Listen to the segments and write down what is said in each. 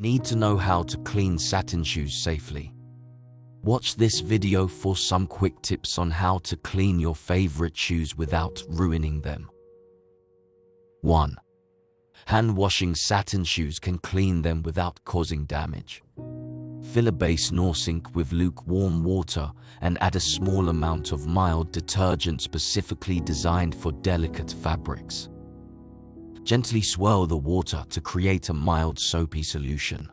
Need to know how to clean satin shoes safely? Watch this video for some quick tips on how to clean your favorite shoes without ruining them. 1. Hand washing satin shoes can clean them without causing damage. Fill a basin sink with lukewarm water and add a small amount of mild detergent specifically designed for delicate fabrics. Gently swirl the water to create a mild soapy solution.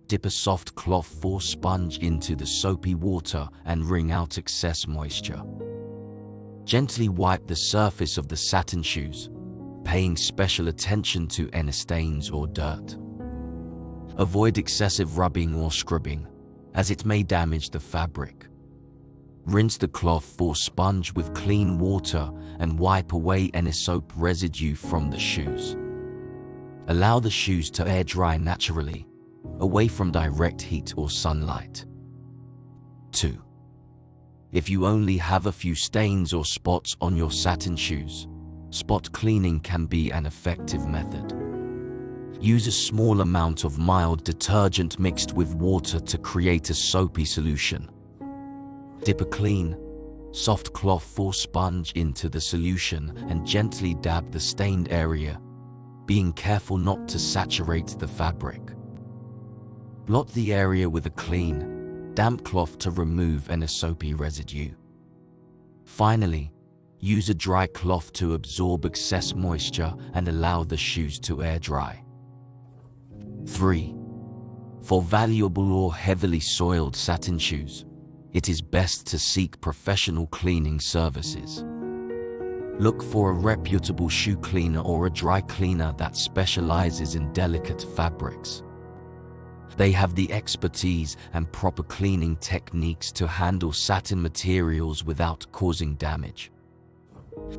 Dip a soft cloth or sponge into the soapy water and wring out excess moisture. Gently wipe the surface of the satin shoes, paying special attention to any stains or dirt. Avoid excessive rubbing or scrubbing, as it may damage the fabric. Rinse the cloth or sponge with clean water and wipe away any soap residue from the shoes. Allow the shoes to air dry naturally, away from direct heat or sunlight. 2. If you only have a few stains or spots on your satin shoes, spot cleaning can be an effective method. Use a small amount of mild detergent mixed with water to create a soapy solution. Dip a clean, soft cloth or sponge into the solution and gently dab the stained area, being careful not to saturate the fabric. Blot the area with a clean, damp cloth to remove any soapy residue. Finally, use a dry cloth to absorb excess moisture and allow the shoes to air dry. 3. For valuable or heavily soiled satin shoes, it is best to seek professional cleaning services. Look for a reputable shoe cleaner or a dry cleaner that specializes in delicate fabrics. They have the expertise and proper cleaning techniques to handle satin materials without causing damage.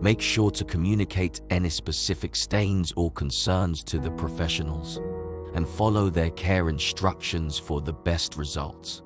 Make sure to communicate any specific stains or concerns to the professionals and follow their care instructions for the best results.